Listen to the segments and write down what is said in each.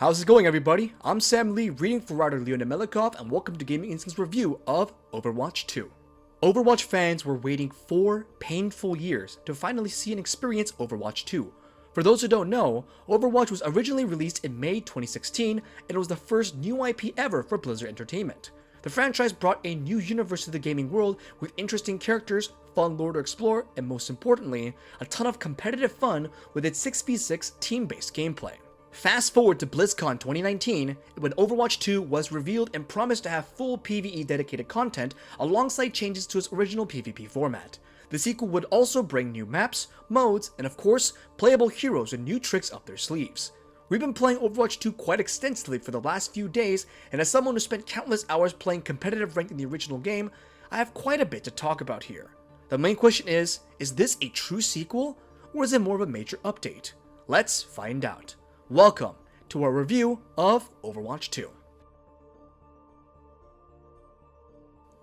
How's it going, everybody? I'm Sam Lee, reading for writer Leonid Melikhov, and welcome to Gaming Instinct's review of Overwatch 2. Overwatch fans were waiting 4 painful years to finally see and experience Overwatch 2. For those who don't know, Overwatch was originally released in May 2016, and it was the first new IP ever for Blizzard Entertainment. The franchise brought a new universe to the gaming world with interesting characters, fun lore to explore, and most importantly, a ton of competitive fun with its 6v6 team-based gameplay. Fast forward to BlizzCon 2019, when Overwatch 2 was revealed and promised to have full PvE dedicated content alongside changes to its original PvP format. The sequel would also bring new maps, modes, and of course, playable heroes and new tricks up their sleeves. We've been playing Overwatch 2 quite extensively for the last few days, and as someone who spent countless hours playing competitive rank in the original game, I have quite a bit to talk about here. The main question is this a true sequel, or is it more of a major update? Let's find out. Welcome to our review of Overwatch 2.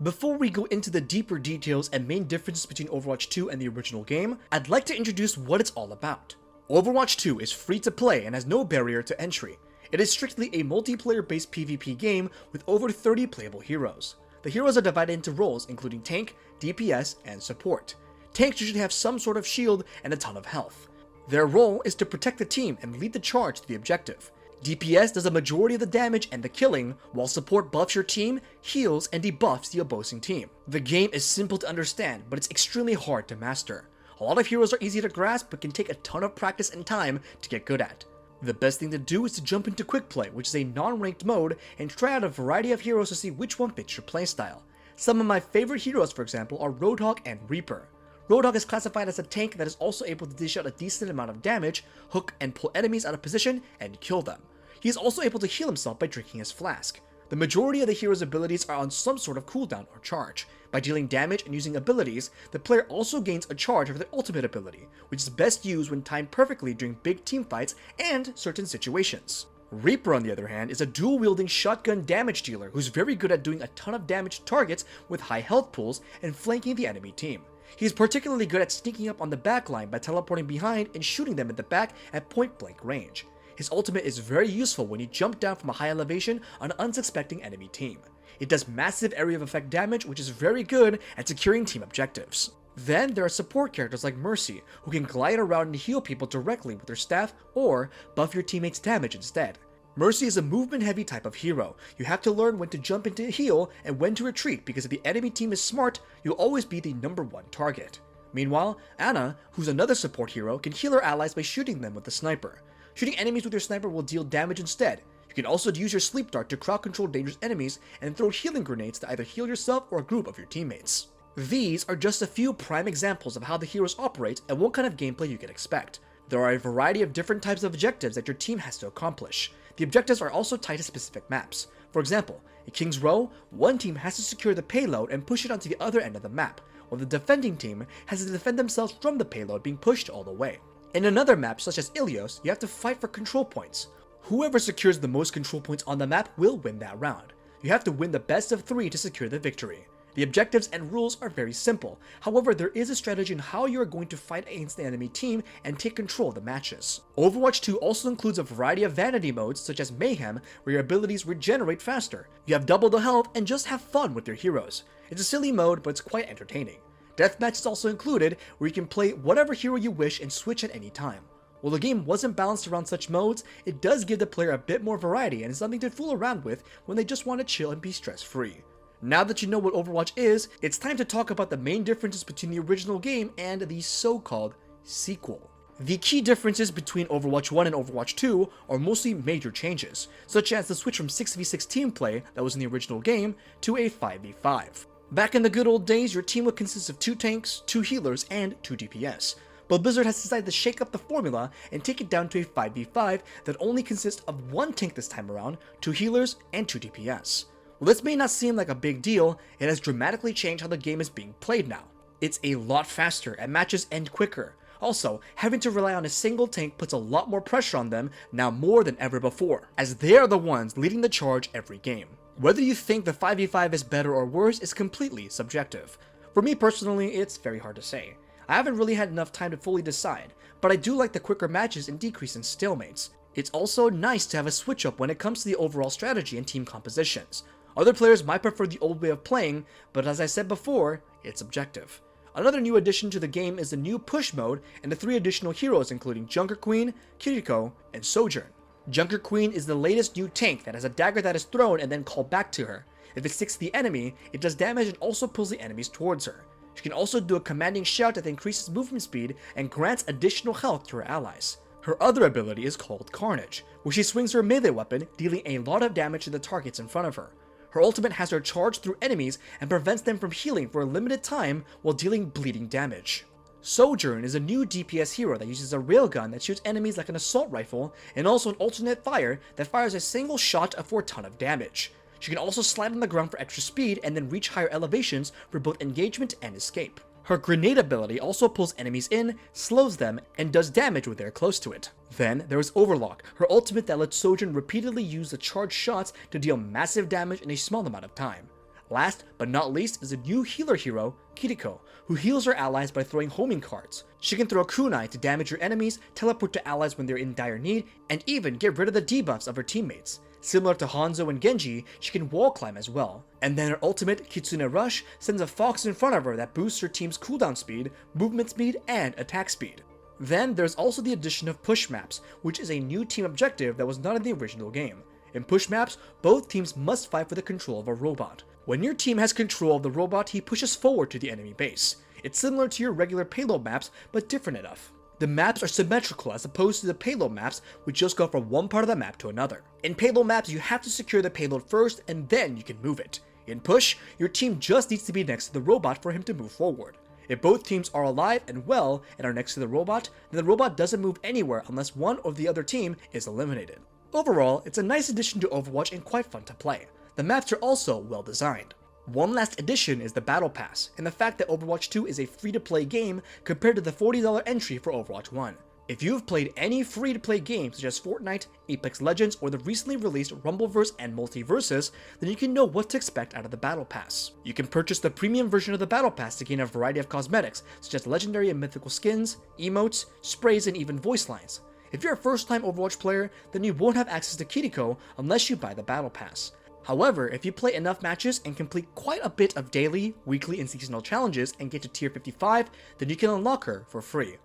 Before we go into the deeper details and main differences between Overwatch 2 and the original game, I'd like to introduce what it's all about. Overwatch 2 is free to play and has no barrier to entry. It is strictly a multiplayer-based PvP game with over 30 playable heroes. The heroes are divided into roles including tank, DPS, and support. Tanks usually have some sort of shield and a ton of health. Their role is to protect the team and lead the charge to the objective. DPS does a majority of the damage and the killing, while support buffs your team, heals, and debuffs the opposing team. The game is simple to understand, but it's extremely hard to master. A lot of heroes are easy to grasp, but can take a ton of practice and time to get good at. The best thing to do is to jump into Quick Play, which is a non-ranked mode, and try out a variety of heroes to see which one fits your playstyle. Some of my favorite heroes, for example, are Roadhog and Reaper. Roadhog is classified as a tank that is also able to dish out a decent amount of damage, hook and pull enemies out of position, and kill them. He is also able to heal himself by drinking his flask. The majority of the hero's abilities are on some sort of cooldown or charge. By dealing damage and using abilities, the player also gains a charge for their ultimate ability, which is best used when timed perfectly during big team fights and certain situations. Reaper, on the other hand, is a dual-wielding shotgun damage dealer who's very good at doing a ton of damage to targets with high health pools and flanking the enemy team. He is particularly good at sneaking up on the backline by teleporting behind and shooting them in the back at point-blank range. His ultimate is very useful when you jump down from a high elevation on an unsuspecting enemy team. It does massive area of effect damage, which is very good at securing team objectives. Then there are support characters like Mercy, who can glide around and heal people directly with their staff or buff your teammates' damage instead. Mercy is a movement-heavy type of hero. You have to learn when to jump into heal and when to retreat, because if the enemy team is smart, you'll always be the #1 target. Meanwhile, Ana, who's another support hero, can heal her allies by shooting them with a sniper. Shooting enemies with your sniper will deal damage instead. You can also use your sleep dart to crowd control dangerous enemies and throw healing grenades to either heal yourself or a group of your teammates. These are just a few prime examples of how the heroes operate and what kind of gameplay you can expect. There are a variety of different types of objectives that your team has to accomplish. The objectives are also tied to specific maps. For example, in King's Row, one team has to secure the payload and push it onto the other end of the map, while the defending team has to defend themselves from the payload being pushed all the way. In another map, such as Ilios, you have to fight for control points. Whoever secures the most control points on the map will win that round. You have to win the best of 3 to secure the victory. The objectives and rules are very simple. However, there is a strategy in how you are going to fight against the enemy team and take control of the matches. Overwatch 2 also includes a variety of vanity modes such as Mayhem, where your abilities regenerate faster. You have double the health and just have fun with your heroes. It's a silly mode, but it's quite entertaining. Deathmatch is also included, where you can play whatever hero you wish and switch at any time. While the game wasn't balanced around such modes, it does give the player a bit more variety and something to fool around with when they just want to chill and be stress-free. Now that you know what Overwatch is, it's time to talk about the main differences between the original game and the so-called sequel. The key differences between Overwatch 1 and Overwatch 2 are mostly major changes, such as the switch from 6v6 team play that was in the original game to a 5v5. Back in the good old days, your team would consist of 2 tanks, 2 healers, and 2 DPS. But Blizzard has decided to shake up the formula and take it down to a 5v5 that only consists of 1 tank this time around, 2 healers, and 2 DPS. While this may not seem like a big deal, it has dramatically changed how the game is being played now. It's a lot faster and matches end quicker. Also, having to rely on a single tank puts a lot more pressure on them now more than ever before, as they are the ones leading the charge every game. Whether you think the 5v5 is better or worse is completely subjective. For me personally, it's very hard to say. I haven't really had enough time to fully decide, but I do like the quicker matches and decrease in stalemates. It's also nice to have a switch up when it comes to the overall strategy and team compositions. Other players might prefer the old way of playing, but as I said before, it's subjective. Another new addition to the game is the new push mode and the 3 additional heroes including Junker Queen, Kiriko, and Sojourn. Junker Queen is the latest new tank that has a dagger that is thrown and then called back to her. If it sticks to the enemy, it does damage and also pulls the enemies towards her. She can also do a commanding shout that increases movement speed and grants additional health to her allies. Her other ability is called Carnage, where she swings her melee weapon, dealing a lot of damage to the targets in front of her. Her ultimate has her charge through enemies and prevents them from healing for a limited time while dealing bleeding damage. Sojourn is a new DPS hero that uses a railgun that shoots enemies like an assault rifle, and also an alternate fire that fires a single shot for a ton of damage. She can also slide on the ground for extra speed and then reach higher elevations for both engagement and escape. Her grenade ability also pulls enemies in, slows them, and does damage when they're close to it. Then there is Overlock, her ultimate that lets Sojourn repeatedly use the charged shots to deal massive damage in a small amount of time. Last but not least is a new healer hero, Kiriko, who heals her allies by throwing homing cards. She can throw kunai to damage her enemies, teleport to allies when they're in dire need, and even get rid of the debuffs of her teammates. Similar to Hanzo and Genji, she can wall climb as well. And then her ultimate, Kitsune Rush, sends a fox in front of her that boosts her team's cooldown speed, movement speed, and attack speed. Then there's also the addition of push maps, which is a new team objective that was not in the original game. In push maps, both teams must fight for the control of a robot. When your team has control of the robot, he pushes forward to the enemy base. It's similar to your regular payload maps, but different enough. The maps are symmetrical as opposed to the payload maps, which just go from one part of the map to another. In payload maps, you have to secure the payload first and then you can move it. In push, your team just needs to be next to the robot for him to move forward. If both teams are alive and well and are next to the robot, then the robot doesn't move anywhere unless one or the other team is eliminated. Overall, it's a nice addition to Overwatch and quite fun to play. The maps are also well designed. One last addition is the Battle Pass, and the fact that Overwatch 2 is a free-to-play game compared to the $40 entry for Overwatch 1. If you've played any free-to-play games such as Fortnite, Apex Legends, or the recently released Rumbleverse and Multiversus, then you can know what to expect out of the Battle Pass. You can purchase the premium version of the Battle Pass to gain a variety of cosmetics, such as legendary and mythical skins, emotes, sprays, and even voice lines. If you're a first-time Overwatch player, then you won't have access to Kiriko unless you buy the Battle Pass. However, if you play enough matches and complete quite a bit of daily, weekly, and seasonal challenges and get to tier 55, then you can unlock her for free.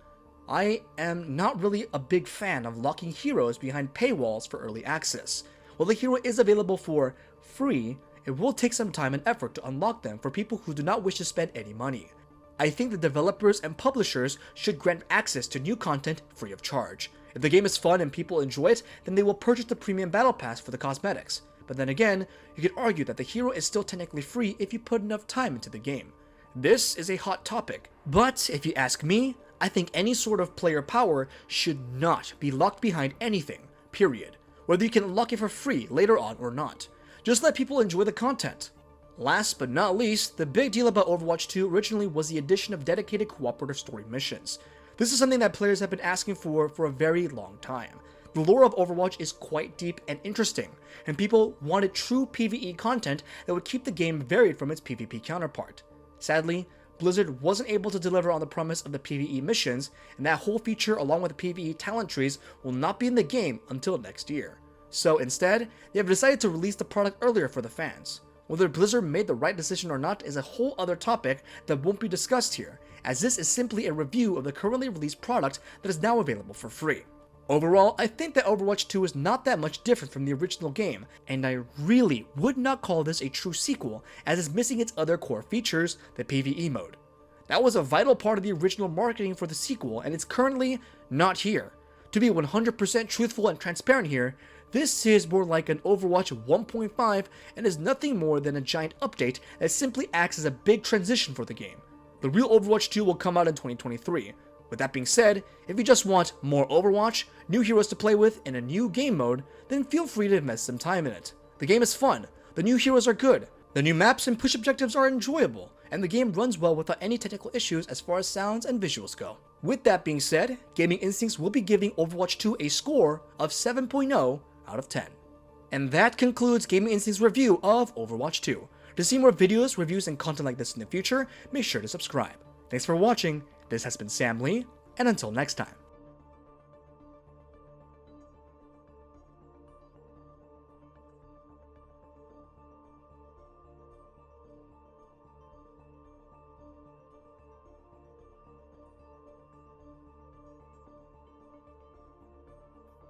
I am not really a big fan of locking heroes behind paywalls for early access. While the hero is available for free, it will take some time and effort to unlock them for people who do not wish to spend any money. I think the developers and publishers should grant access to new content free of charge. If the game is fun and people enjoy it, then they will purchase the premium battle pass for the cosmetics. But then again, you could argue that the hero is still technically free if you put enough time into the game. This is a hot topic, but if you ask me, I think any sort of player power should not be locked behind anything, period. Whether you can unlock it for free later on or not. Just let people enjoy the content. Last but not least, the big deal about Overwatch 2 originally was the addition of dedicated cooperative story missions. This is something that players have been asking for a very long time. The lore of Overwatch is quite deep and interesting, and people wanted true PvE content that would keep the game varied from its PvP counterpart. Sadly, Blizzard wasn't able to deliver on the promise of the PvE missions, and that whole feature along with the PvE talent trees will not be in the game until next year. So instead, they have decided to release the product earlier for the fans. Whether Blizzard made the right decision or not is a whole other topic that won't be discussed here, as this is simply a review of the currently released product that is now available for free. Overall, I think that Overwatch 2 is not that much different from the original game, and I really would not call this a true sequel, as it's missing its other core features, the PvE mode. That was a vital part of the original marketing for the sequel, and it's currently not here. To be 100% truthful and transparent here, this is more like an Overwatch 1.5 and is nothing more than a giant update that simply acts as a big transition for the game. The real Overwatch 2 will come out in 2023. With that being said, if you just want more Overwatch, new heroes to play with, and a new game mode, then feel free to invest some time in it. The game is fun, the new heroes are good, the new maps and push objectives are enjoyable, and the game runs well without any technical issues as far as sounds and visuals go. With that being said, Gaming Instincts will be giving Overwatch 2 a score of 7.0 out of 10. And that concludes Gaming Instincts' review of Overwatch 2. To see more videos, reviews, and content like this in the future, make sure to subscribe. Thanks for watching. This has been Sam Lee, and until next time.